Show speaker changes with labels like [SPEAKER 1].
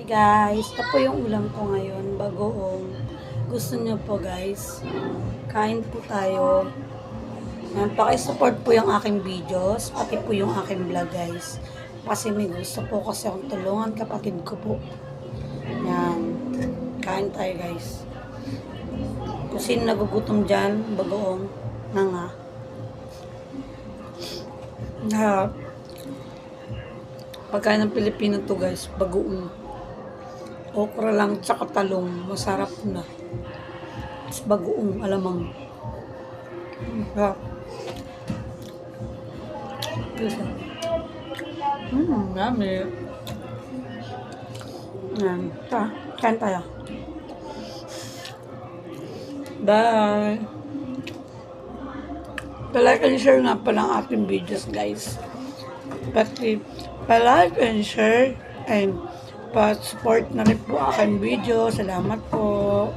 [SPEAKER 1] Hey guys, ito po yung ulam ko ngayon, bagoong. Gusto nyo po guys, kain po tayo. Paki-support po yung aking videos, pati po yung aking vlog guys. Kasi may gusto po kasi akong tulungan kapatid ko po. Yan, kain tayo guys. Kung sino nagugutom dyan, bagoong na nga. Pagkain ng Pilipino to guys, bagoong. Okra lang tsaka talong, masarap na. Tapos bagoong alamang. Sarap. Yummy. Yan, kain tayo. Bye! Pa-like and share nga pala ang ating videos guys. Pati pa-like and share and pa-support na rin po aking video. Salamat po.